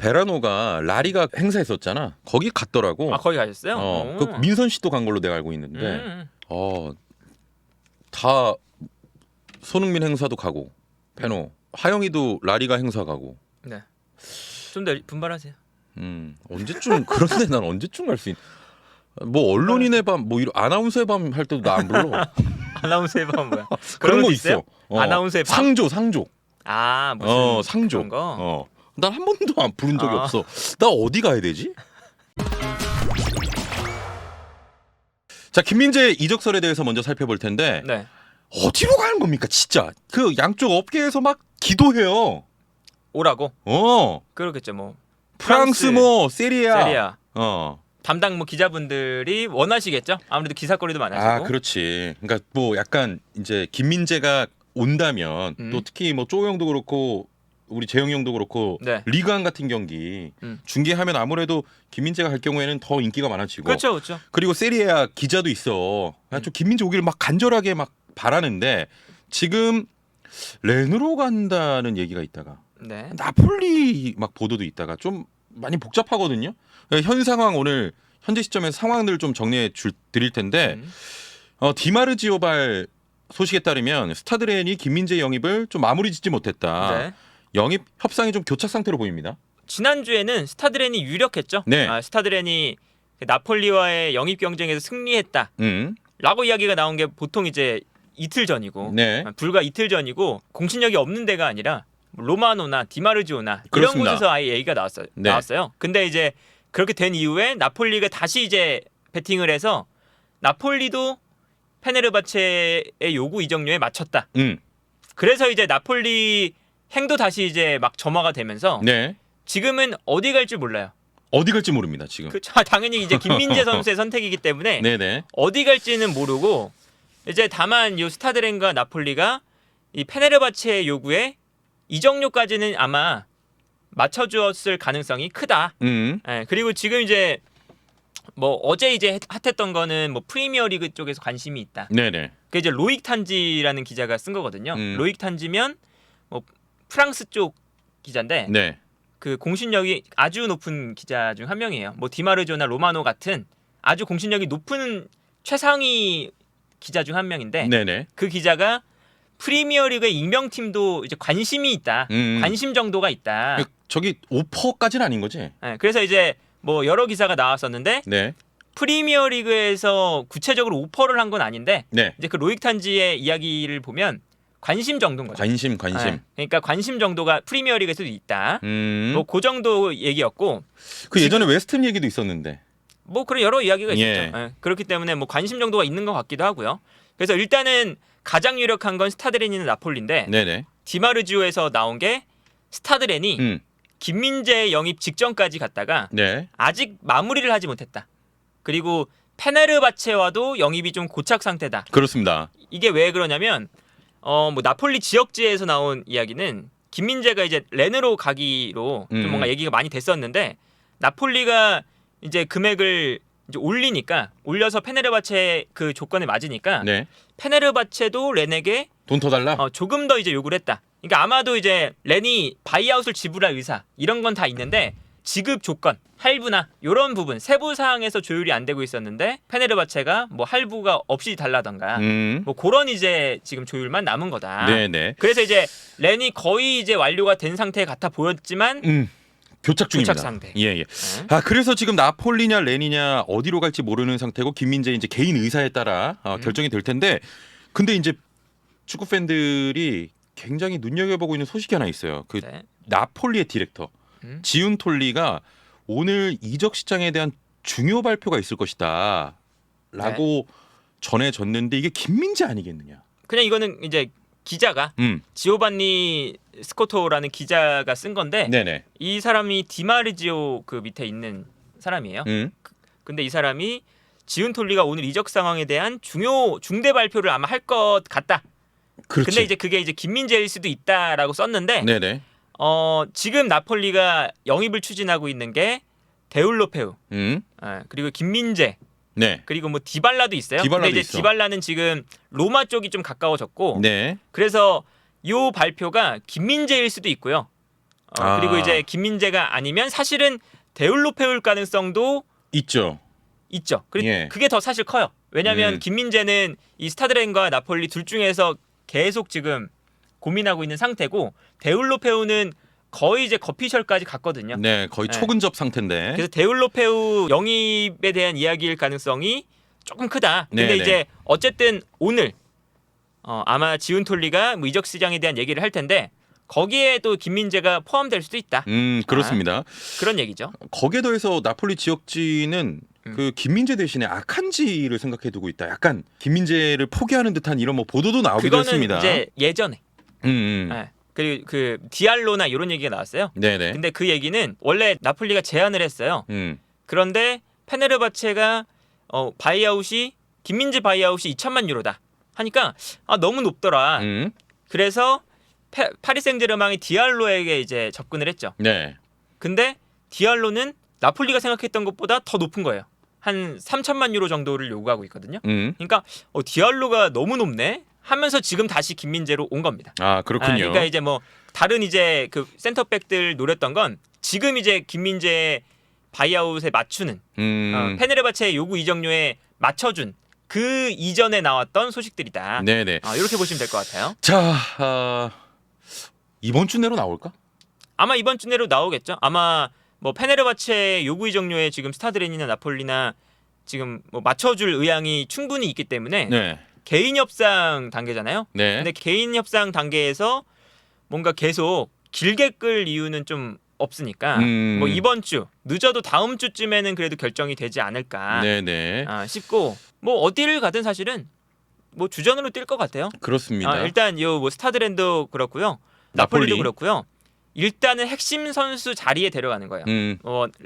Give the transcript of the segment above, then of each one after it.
베라노가 라리가 행사했었잖아. 거기 갔더라고. 아 거기 가셨어요? 그 민선 씨도 간 걸로 내가 알고 있는데. 다 손흥민 행사도 가고 페노 하영이도 라리가 행사 가고. 네. 좀 더 분발하세요. 언제쯤 그런데 난 언제쯤 갈 수 있? 뭐 언론인의 밤, 뭐 이런 아나운서의 밤 할 때도 나 안 불러. 아나운서의 밤 뭐야? 그런 거 있어요? 있어. 아나운서의 밤? 상조. 아 무슨 상조. 그런 거? 난 한 번도 안 부른 적이 없어. 나 어디 가야 되지? 자, 김민재 이적설에 대해서 먼저 살펴볼 텐데 네. 어디로 가는 겁니까, 진짜? 그 양쪽 업계에서 막 기도해요. 오라고? 그렇겠죠, 뭐. 프랑스 뭐 세리아. 담당 뭐 기자분들이 원하시겠죠? 아무래도 기사거리도 많아지고. 아, 그렇지. 그러니까 뭐 약간 이제 김민재가 온다면 또 특히 뭐 쪼 형도 그렇고 우리 재영 형도 그렇고 네. 리그안 같은 경기 중계하면 아무래도 김민재가 갈 경우에는 더 인기가 많아지고. 그렇죠. 그리고 세리아 기자도 있어. 좀 김민재 오기를 막 간절하게 막 바라는데 지금 렌으로 간다는 얘기가 있다가 네. 나폴리 막 보도도 있다가 좀 많이 복잡하거든요. 현 상황 오늘 현재 시점에서 상황들을 좀 정리해 드릴 텐데 디마르지오발 소식에 따르면 스타드렌이 김민재 영입을 좀 마무리 짓지 못했다. 네. 영입 협상이 좀 교착 상태로 보입니다. 지난주에는 스타드렌이 유력했죠. 네. 스타드렌이 나폴리와의 영입 경쟁에서 승리했다. 라고 이야기가 나온 게 보통 이제 이틀 전이고 네. 불과 이틀 전이고 공신력이 없는 데가 아니라 로마노나 디마르지오나 그렇습니다. 이런 곳에서 아예 얘기가 나왔어요. 근데 이제 그렇게 된 이후에 나폴리가 다시 이제 베팅을 해서 나폴리도 페네르바체의 요구 이적료에 맞췄다. 그래서 이제 나폴리 행도 다시 이제 막 점화가 되면서 네. 지금은 어디 갈지 몰라요. 어디 갈지 모릅니다, 지금. 당연히 이제 김민재 선수의 선택이기 때문에 네네. 어디 갈지는 모르고 이제 다만 이 스타드렌과 나폴리가 이 페네르바체의 요구에 이적료까지는 아마 맞춰주었을 가능성이 크다. 그리고 지금 이제 뭐 어제 이제 핫했던 거는 뭐 프리미어리그 쪽에서 관심이 있다. 네네. 그 이제 로익 탄지라는 기자가 쓴 거거든요. 로익 탄지면 뭐 프랑스 쪽 기자인데 네. 그 공신력이 아주 높은 기자 중 한 명이에요. 뭐 디마르조나 로마노 같은 아주 공신력이 높은 최상위 기자 중 한 명인데 네네. 그 기자가 프리미어리그의 임명팀도 이제 관심이 있다. 관심 정도가 있다. 저기 오퍼까지는 아닌 거지? 네, 그래서 이제 뭐 여러 기사가 나왔었는데 네. 프리미어리그에서 구체적으로 오퍼를 한 건 아닌데 네. 이제 그 로익 탄지의 이야기를 보면 관심 정도인 거죠. 관심. 네, 그러니까 관심 정도가 프리미어리그에서도 있다. 뭐 그 정도 얘기였고. 그 예전에 웨스트햄 얘기도 있었는데. 뭐 그런 여러 이야기가 있었죠. 예. 네, 그렇기 때문에 뭐 관심 정도가 있는 것 같기도 하고요. 그래서 일단은 가장 유력한 건 스타드렌이나 나폴리인데 네네. 디마르지오에서 나온 게 스타드렌이 김민재 영입 직전까지 갔다가 네. 아직 마무리를 하지 못했다. 그리고 페네르바체와도 영입이 좀 고착 상태다. 그렇습니다. 이게 왜 그러냐면 뭐 나폴리 지역지에서 나온 이야기는 김민재가 이제 렌으로 가기로 좀 뭔가 얘기가 많이 됐었는데 나폴리가 이제 금액을 이제 올려서 페네르바체 그 조건에 맞으니까 네. 페네르바체도 렌에게 돈 더 달라? 조금 더 이제 요구를 했다. 그러니까 아마도 이제 렌이 바이아웃을 지불할 의사 이런 건 다 있는데 지급 조건, 할부나 이런 부분 세부 사항에서 조율이 안 되고 있었는데 페네르바체가 뭐 할부가 없이 달라던가 뭐 그런 이제 지금 조율만 남은 거다. 네네. 그래서 이제 렌이 거의 이제 완료가 된 상태 같아 보였지만 교착 중입니다. 교착 상태. 예. 그래서 지금 나폴리냐 렌이냐 어디로 갈지 모르는 상태고 김민재 이제 개인 의사에 따라 결정이 될 텐데 근데 이제 축구 팬들이 굉장히 눈여겨보고 있는 소식이 하나 있어요. 그 네. 나폴리의 디렉터 지훈 톨리가 오늘 이적 시장에 대한 중요 발표가 있을 것이다라고 전해졌는데 이게 김민재 아니겠느냐? 그냥 이거는 이제 기자가 지오반니 스코토라는 기자가 쓴 건데 네네. 이 사람이 디마르지오 그 밑에 있는 사람이에요. 근데 이 사람이 지훈 톨리가 오늘 이적 상황에 대한 중대 발표를 아마 할 것 같다. 그렇지. 근데 이제 그게 이제 김민재일 수도 있다라고 썼는데 네네. 지금 나폴리가 영입을 추진하고 있는 게 데울로페우, 그리고 김민재, 네. 그리고 뭐 디발라도 있어요. 디발라도 근데 이제 있어. 디발라는 지금 로마 쪽이 좀 가까워졌고, 네. 그래서 요 발표가 김민재일 수도 있고요. 그리고 이제 김민재가 아니면 사실은 데울로페울 가능성도 있죠. 그리고 예. 그게 더 사실 커요. 왜냐하면 김민재는 이 스타드렌과 나폴리 둘 중에서 계속 지금 고민하고 있는 상태고 데울로페우는 거의 이제 거피셜까지 갔거든요. 네, 거의 초근접 상태인데. 그래서 데울로페우 영입에 대한 이야기일 가능성이 조금 크다. 근데 네네. 이제 어쨌든 오늘 아마 지훈톨리가 뭐 이적 시장에 대한 얘기를 할 텐데 거기에 또 김민재가 포함될 수도 있다. 그렇습니다. 그런 얘기죠. 거기에 더해서 나폴리 지역지는 그 김민재 대신에 아칸지를 생각해 두고 있다. 약간 김민재를 포기하는 듯한 이런 뭐 보도도 나오기도 그거는 했습니다. 이제 예전에. 네. 그리고 그 디알로나 이런 얘기가 나왔어요. 네네. 근데 그 얘기는 원래 나폴리가 제안을 했어요. 음. 그런데 페네르바체가 바이아웃이 김민재 바이아웃이 2천만 유로다 하니까 너무 높더라. 그래서 파리 생제르맹이 디알로에게 이제 접근을 했죠. 네. 근데 디알로는 나폴리가 생각했던 것보다 더 높은 거예요. 한 3천만 유로 정도를 요구하고 있거든요. 그러니까 디알로가 너무 높네 하면서 지금 다시 김민재로 온 겁니다. 아, 그렇군요. 그러니까 이제 뭐 다른 이제 그 센터백들 노렸던 건 지금 이제 김민재 바이아웃에 맞추는 페네르바체의 요구 이적료에 맞춰준 그 이전에 나왔던 소식들이다. 네네. 이렇게 보시면 될 것 같아요. 자, 이번 주 내로 나올까? 아마 이번 주 내로 나오겠죠. 아마 뭐 페네르바체 요구 이적료에 지금 스타드렌이나 나폴리나 지금 뭐 맞춰줄 의향이 충분히 있기 때문에 네. 개인 협상 단계잖아요. 네. 근데 개인 협상 단계에서 뭔가 계속 길게 끌 이유는 좀 없으니까 뭐 이번 주 늦어도 다음 주쯤에는 그래도 결정이 되지 않을까 네네. 싶고 뭐 어디를 가든 사실은 뭐 주전으로 뛸 것 같아요. 그렇습니다. 일단 요 뭐 스타드랜도 그렇고요, 나폴리도 그렇고요. 일단은 핵심 선수 자리에 데려가는 거예요.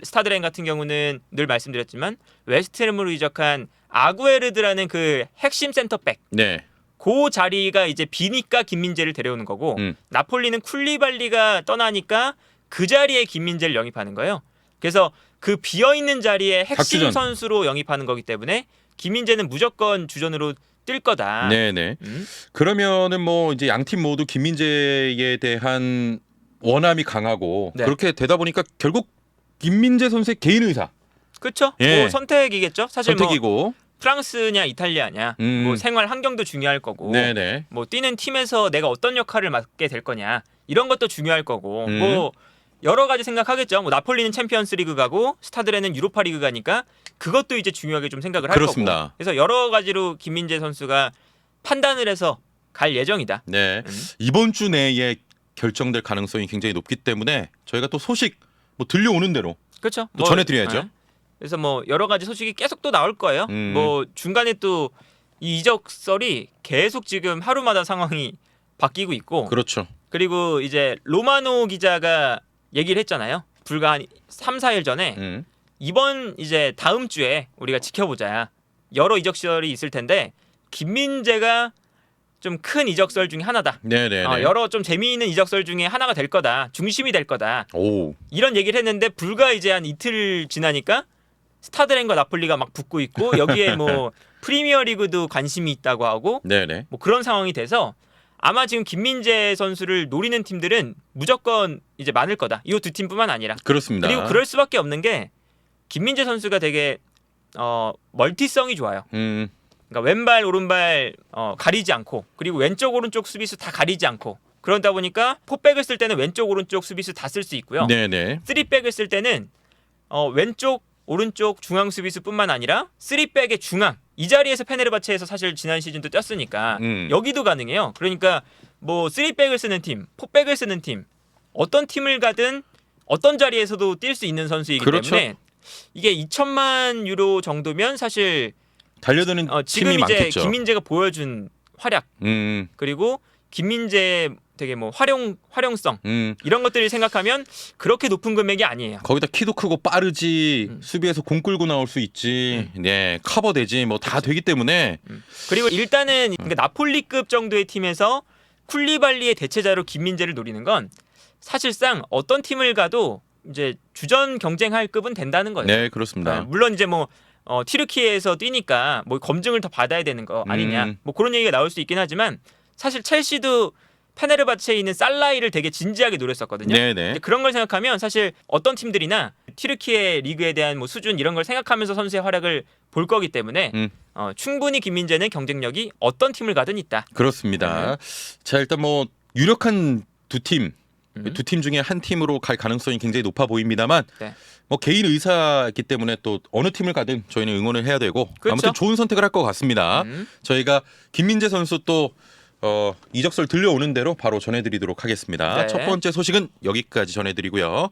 스타드랜 같은 경우는 늘 말씀드렸지만 웨스트햄으로 이적한 아구에르드라는 그 핵심 센터백. 네. 그 자리가 이제 비니까 김민재를 데려오는 거고 나폴리는 쿨리발리가 떠나니까 그 자리에 김민재를 영입하는 거예요. 그래서 그 비어있는 자리에 핵심 박주전. 선수로 영입하는 거기 때문에 김민재는 무조건 주전으로 뛸 거다. 네네. 그러면은 뭐 이제 양 팀 모두 김민재에 대한 원함이 강하고 네. 그렇게 되다 보니까 결국 김민재 선수의 개인 의사 그렇죠? 예. 뭐 선택이겠죠. 사실 선택이고. 뭐 프랑스냐 이탈리아냐 뭐 생활 환경도 중요할 거고 네네. 뭐 뛰는 팀에서 내가 어떤 역할을 맡게 될 거냐 이런 것도 중요할 거고 뭐 여러 가지 생각하겠죠. 뭐 나폴리는 챔피언스리그 가고 스타드레는 유로파리그 가니까 그것도 이제 중요하게 좀 생각을 할 그렇습니다. 거고. 그래서 여러 가지로 김민재 선수가 판단을 해서 갈 예정이다. 네. 이번 주 내에 결정될 가능성이 굉장히 높기 때문에 저희가 또 소식 뭐 들려오는 대로 그렇죠. 또 전해드려야죠. 그래서 뭐 여러 가지 소식이 계속 또 나올 거예요. 뭐 중간에 또 이 이적설이 계속 지금 하루마다 상황이 바뀌고 있고. 그렇죠. 그리고 이제 로마노 기자가 얘기를 했잖아요. 불과 한 3, 4일 전에 이번 이제 다음 주에 우리가 지켜보자. 여러 이적설이 있을 텐데 김민재가 좀 큰 이적설 중에 하나다. 네네. 여러 좀 재미있는 이적설 중에 하나가 될 거다. 중심이 될 거다. 오. 이런 얘기를 했는데 불과 이제 한 이틀 지나니까 스타드렌과 나폴리가 막 붙고 있고 여기에 뭐 프리미어리그도 관심이 있다고 하고 네네. 뭐 그런 상황이 돼서 아마 지금 김민재 선수를 노리는 팀들은 무조건 이제 많을 거다. 이 두 팀뿐만 아니라. 그렇습니다. 그리고 그럴 수밖에 없는 게 김민재 선수가 되게 멀티성이 좋아요. 그러니까 왼발 오른발 가리지 않고 그리고 왼쪽 오른쪽 수비수 다 가리지 않고 그러다 보니까 포백을 쓸 때는 왼쪽 오른쪽 수비수 다 쓸 수 있고요. 네네. 쓰리백을 쓸 때는 왼쪽 오른쪽 중앙 수비수뿐만 아니라 쓰리백의 중앙 이 자리에서 페네르바체에서 사실 지난 시즌도 뛰었으니까 여기도 가능해요. 그러니까 뭐 쓰리백을 쓰는 팀, 포백을 쓰는 팀 어떤 팀을 가든 어떤 자리에서도 뛸 수 있는 선수이기 그렇죠. 때문에 이게 2천만 유로 정도면 사실 달려드는 지금 팀이 이제 많겠죠. 김민재가 보여준 활약 그리고 김민재 되게 뭐 활용성 이런 것들을 생각하면 그렇게 높은 금액이 아니에요. 거기다 키도 크고 빠르지 수비에서 공 끌고 나올 수 있지. 네, 커버되지 뭐 다 되기 때문에 그리고 일단은 그러니까 나폴리급 정도의 팀에서 쿨리발리의 대체자로 김민재를 노리는 건 사실상 어떤 팀을 가도 이제 주전 경쟁할 급은 된다는 거예요. 네, 그렇습니다. 물론 이제 뭐 튀르키예에서 뛰니까 뭐 검증을 더 받아야 되는 거 아니냐 뭐 그런 얘기가 나올 수 있긴 하지만 사실 첼시도 페네르바체에 있는 살라이를 되게 진지하게 노렸었거든요. 네네. 근데 그런 걸 생각하면 사실 어떤 팀들이나 튀르키예 리그에 대한 뭐 수준 이런 걸 생각하면서 선수의 활약을 볼 거기 때문에 충분히 김민재는 경쟁력이 어떤 팀을 가든 있다. 그렇습니다. 자 일단 뭐 유력한 두 팀 중에 한 팀으로 갈 가능성이 굉장히 높아 보입니다만 네. 뭐 개인 의사이기 때문에 또 어느 팀을 가든 저희는 응원을 해야 되고 그렇죠. 아무튼 좋은 선택을 할 것 같습니다. 저희가 김민재 선수 또 이적설 들려오는 대로 바로 전해드리도록 하겠습니다. 네. 첫 번째 소식은 여기까지 전해드리고요.